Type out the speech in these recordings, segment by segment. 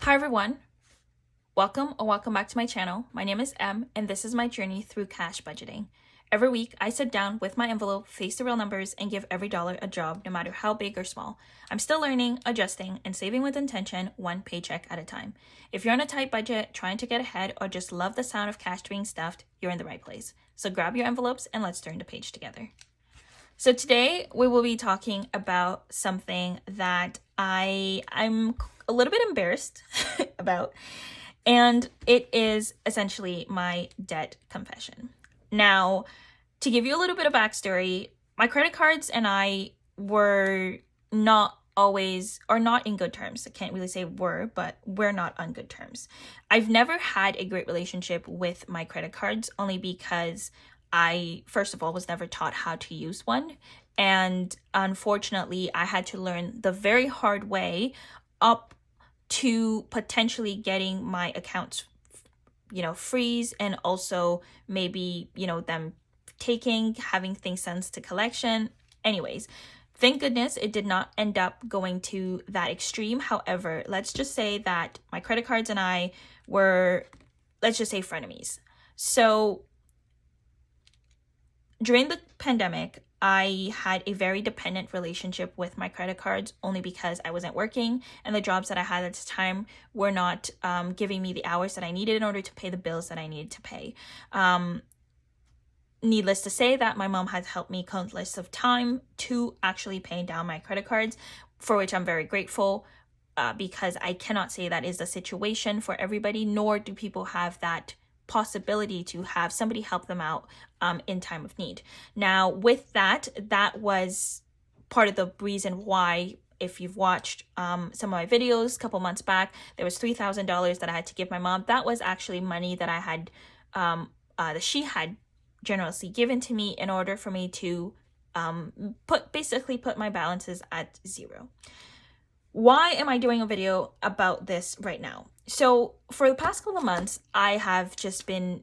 Hi everyone, welcome back to my channel. My name is Em and this is my journey through cash budgeting. Every week I sit down with my envelope, face the real numbers, and give every dollar a job, no matter how big or small. I'm still learning, adjusting, and saving with intention, one paycheck at a time. If you're on a tight budget, trying to get ahead, or just love the sound of cash being stuffed, you're in the right place. So grab your envelopes and let's turn the page together. So today we will be talking about something that I'm a little bit embarrassed about, and it is essentially my debt confession. Now, to give you a little bit of backstory, my credit cards and I were not always, or not in good terms. I can't really say were, but we're not on good terms. I've never had a great relationship with my credit cards, only because I, first of all, was never taught how to use one. And unfortunately, I had to learn the very hard way up to potentially getting my accounts, freeze, and also maybe, them having things sent to collection. Anyways, thank goodness it did not end up going to that extreme. However, let's just say that my credit cards and I were, let's just say, frenemies. So during the pandemic, I had a very dependent relationship with my credit cards, only because I wasn't working and the jobs that I had at the time were not giving me the hours that I needed in order to pay the bills that I needed to pay. Needless to say that my mom has helped me countless of time to actually pay down my credit cards, for which I'm very grateful, because I cannot say that is the situation for everybody, nor do people have that possibility to have somebody help them out in time of need. Now, with that was part of the reason why, if you've watched some of my videos a couple months back, there was $3,000 that I had to give my mom. That was actually money that I had, that she had generously given to me in order for me to put my balances at zero. Why am I doing a video about this right now? So for the past couple of months, I have just been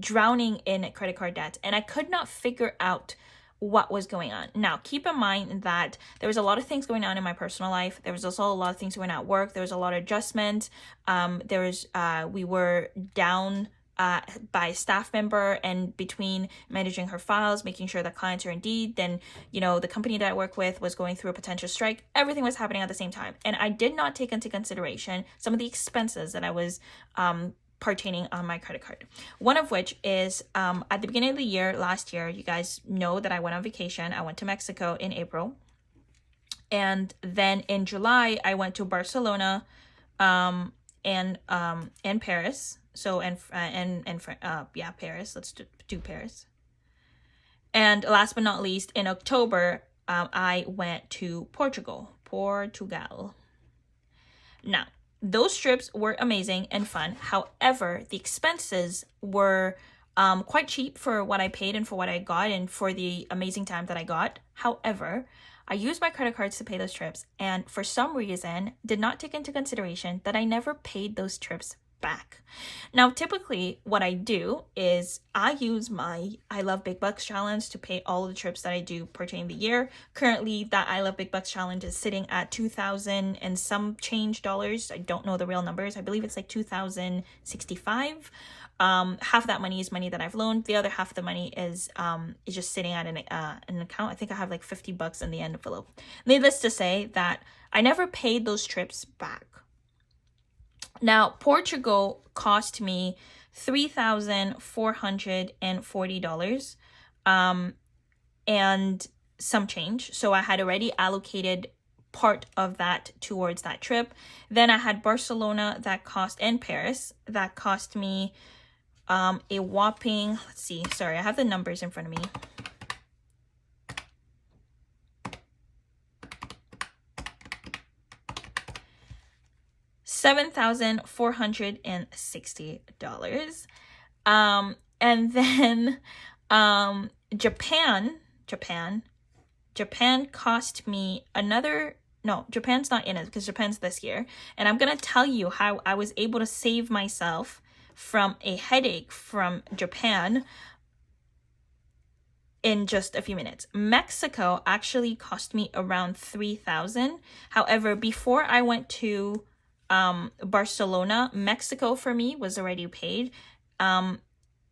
drowning in credit card debt, and I could not figure out what was going on. Now, keep in mind that there was a lot of things going on in my personal life. There was also a lot of things going on at work. There was a lot of adjustment. We were down by a staff member, and between managing her files, making sure that clients are indeed, then the company that I work with was going through a potential strike. Everything was happening at the same time, and I did not take into consideration some of the expenses that I was pertaining on my credit card. One of which is at the beginning of the year, last year, you guys know that I went on vacation. I went to Mexico in April, and then in July I went to Barcelona and Paris. So Paris. Let's do Paris. And last but not least, in October, I went to Portugal. Now, those trips were amazing and fun. However, the expenses were quite cheap for what I paid and for what I got and for the amazing time that I got. However, I used my credit cards to pay those trips, and for some reason did not take into consideration that I never paid those trips back. Now, typically what I do is I use my I Love Big Bucks challenge to pay all of the trips that I do pertaining the year. Currently, that I Love Big Bucks challenge is sitting at $2,000 and some change dollars. I don't know the real numbers. I believe it's like $2,065. Half of that money is money that I've loaned. The other half of the money is just sitting at an account. I think I have like $50 in the envelope. Needless to say that I never paid those trips back. Now, Portugal cost me $3,440 and some change. So I had already allocated part of that towards that trip. Then I had Barcelona and Paris that cost me a whopping, I have the numbers in front of me. $7,460. And then Japan cost me another. No, Japan's not in it because Japan's this year. And I'm gonna tell you how I was able to save myself from a headache from Japan in just a few minutes. Mexico actually cost me around $3,000. However, before I went to Barcelona, Mexico for me was already paid.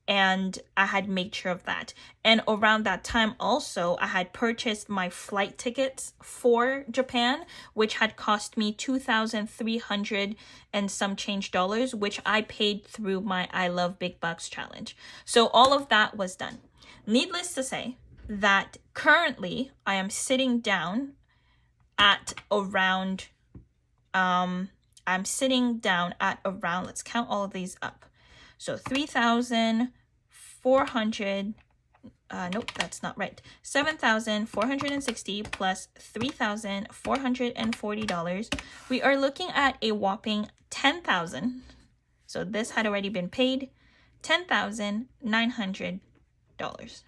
And I had made sure of that. And around that time also, I had purchased my flight tickets for Japan, which had cost me $2,300 and some change dollars, which I paid through my I Love Big Bucks challenge. So all of that was done. Needless to say that currently I am sitting down at around, let's count all of these up. So 3,400, nope, that's not right. 7,460 plus $3,440. We are looking at a whopping 10,000. So this had already been paid, $10,900.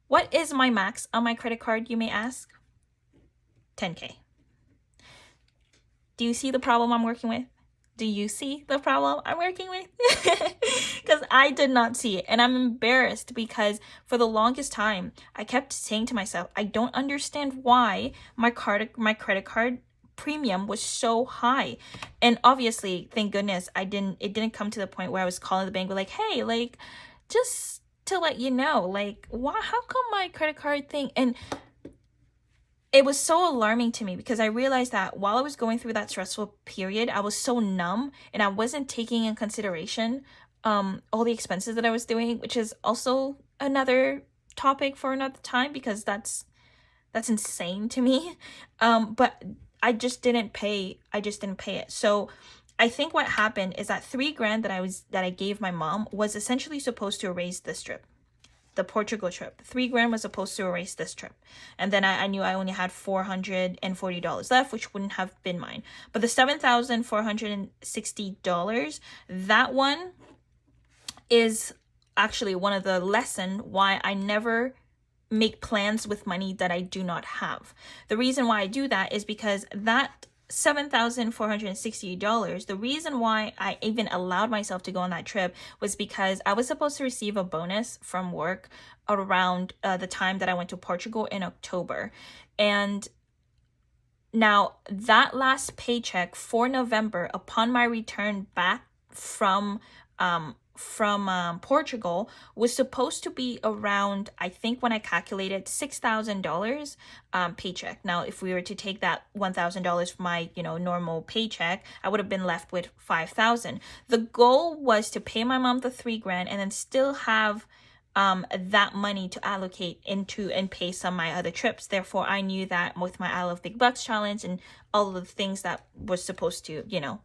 What is my max on my credit card, you may ask? 10K. Do you see the problem I'm working with? Do you see the problem I'm working with? Because I did not see it. And I'm embarrassed because for the longest time, I kept saying to myself, I don't understand why my credit card premium was so high. And obviously, thank goodness, it didn't come to the point where I was calling the bank with like, hey, like, just to let you know, like, how come my credit card thing? And it was so alarming to me because I realized that while I was going through that stressful period, I was so numb and I wasn't taking in consideration all the expenses that I was doing, which is also another topic for another time because that's insane to me. But I just didn't pay it. So I think what happened is that $3,000 that I gave my mom was essentially supposed to erase this trip. The Portugal trip. $3,000 was supposed to erase this trip. And then I knew I only had $440 left, which wouldn't have been mine. But the $7,460, that one is actually one of the lesson why I never make plans with money that I do not have. The reason why I do that is because that $7,460, the reason why I even allowed myself to go on that trip was because I was supposed to receive a bonus from work around the time that I went to Portugal in October. And now that last paycheck for November, upon my return back from Portugal, was supposed to be around, I think when I calculated, $6,000 paycheck. Now, if we were to take that $1,000 from my, normal paycheck, I would have been left with $5,000. The goal was to pay my mom the $3,000 and then still have that money to allocate into and pay some of my other trips. Therefore, I knew that with my I Love Big Bucks challenge and all of the things that was supposed to,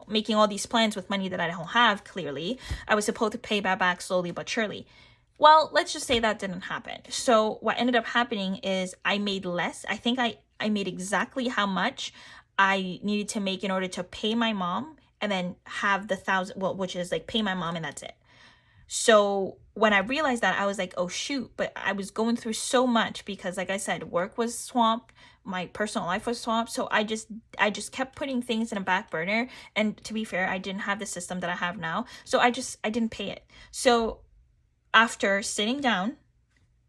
making all these plans with money that I don't have, clearly, I was supposed to pay that back slowly but surely. Well, let's just say that didn't happen. So what ended up happening is I made less. I think I made exactly how much I needed to make in order to pay my mom and then have the $1,000, which is like pay my mom and that's it. So when I realized that, I was like, oh shoot, but I was going through so much because, like I said, work was swamped, my personal life was swamped. So I just kept putting things in a back burner. And to be fair, I didn't have the system that I have now. So I didn't pay it. So after sitting down,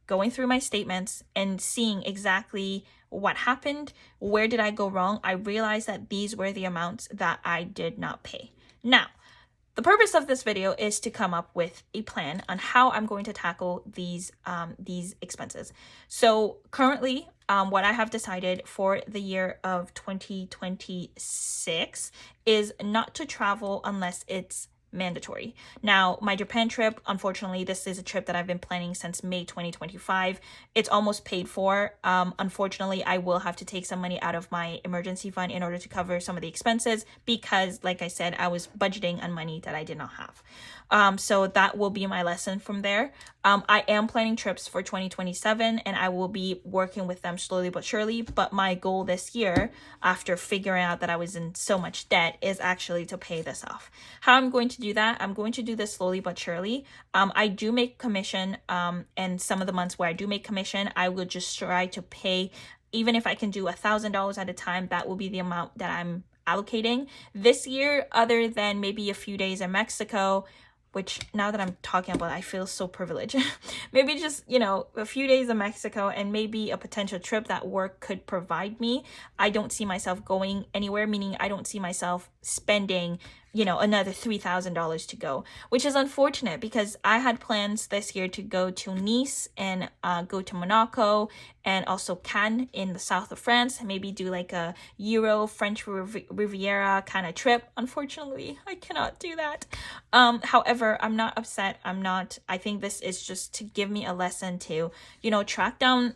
going through my statements and seeing exactly what happened, where did I go wrong, I realized that these were the amounts that I did not pay. Now, the purpose of this video is to come up with a plan on how I'm going to tackle these expenses. So currently, what I have decided for the year of 2026 is not to travel unless it's mandatory. Now, my Japan trip, unfortunately, this is a trip that I've been planning since May 2025. It's almost paid for. Unfortunately, I will have to take some money out of my emergency fund in order to cover some of the expenses because, like I said, I was budgeting on money that I did not have. So that will be my lesson from there. I am planning trips for 2027 and I will be working with them slowly but surely. But my goal this year, after figuring out that I was in so much debt, is actually to pay this off. How I'm going to do that, I'm going to do this slowly but surely. I do make commission, and some of the months where I do make commission, I will just try to pay, even if I can do $1,000 at a time, that will be the amount that I'm allocating. This year, other than maybe a few days in Mexico, which now that I'm talking about it, I feel so privileged. Maybe just, you know, a few days in Mexico and maybe a potential trip that work could provide me. I don't see myself going anywhere, meaning I don't see myself spending, you know, another $3,000 to go, which is unfortunate because I had plans this year to go to Nice and go to Monaco and also Cannes in the south of France, and maybe do like a French Riviera kind of trip. Unfortunately, I cannot do that. However, I'm not upset. I think this is just to give me a lesson to, you know, track down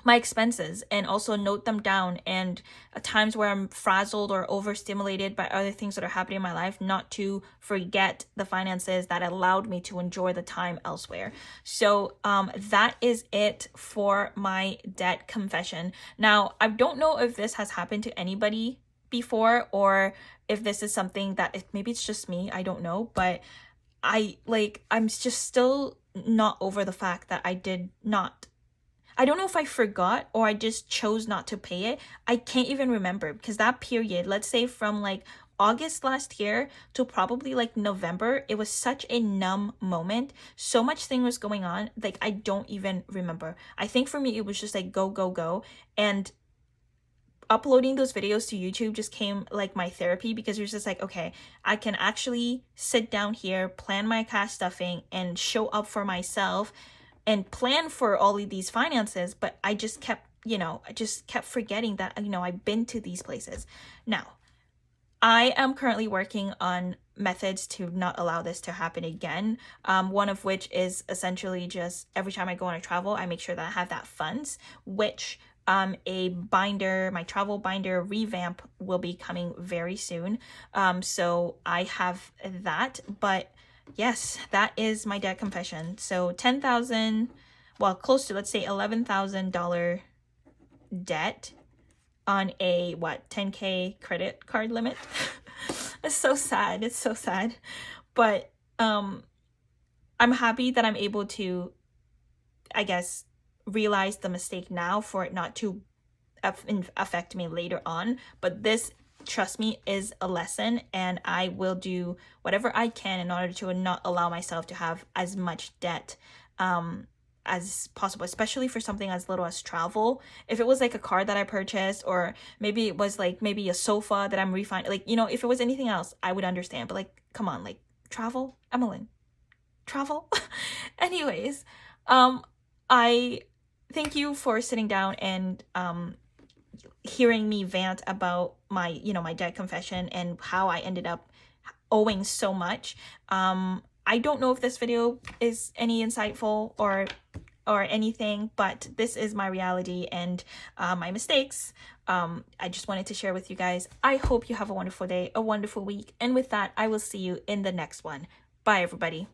my expenses and also note them down, and at times where I'm frazzled or overstimulated by other things that are happening in my life, not to forget the finances that allowed me to enjoy the time elsewhere. So that is it for my debt confession. Now, I don't know if this has happened to anybody before or if this is something that maybe it's just me, I don't know, but I'm just still not over the fact that I don't know if I forgot or I just chose not to pay it. I can't even remember, because that period, let's say from like August last year to probably like November, it was such a numb moment. So much thing was going on, like I don't even remember. I think for me, it was just like go, go, go. And uploading those videos to YouTube just came like my therapy, because it was just like, okay, I can actually sit down here, plan my cash stuffing and show up for myself and plan for all of these finances. But I just kept forgetting that, you know, I've been to these places. Now, I am currently working on methods to not allow this to happen again. One of which is essentially just every time I go on a travel, I make sure that I have that funds, which a binder, my travel binder Revamp, will be coming very soon. So I have that, but yes, that is my debt confession. So $10,000, well, close to, let's say $11,000 debt on a $10K credit card limit. It's so sad. It's so sad. But I'm happy that I'm able to, I guess, realize the mistake now for it not to affect me later on. But this, trust me, is a lesson, and I will do whatever I can in order to not allow myself to have as much debt as possible, especially for something as little as travel. If it was like a car that I purchased, or maybe it was like maybe a sofa that I'm refining, like, you know, if it was anything else, I would understand. But like, come on, like travel, Emmeline, travel. Anyways, I thank you for sitting down and hearing me vant about my, you know, my debt confession and how I ended up owing so much. I don't know if this video is any insightful or anything, but this is my reality and my mistakes. I just wanted to share with you guys. I hope you have a wonderful day, a wonderful week, and with that, I will see you in the next one. Bye, everybody.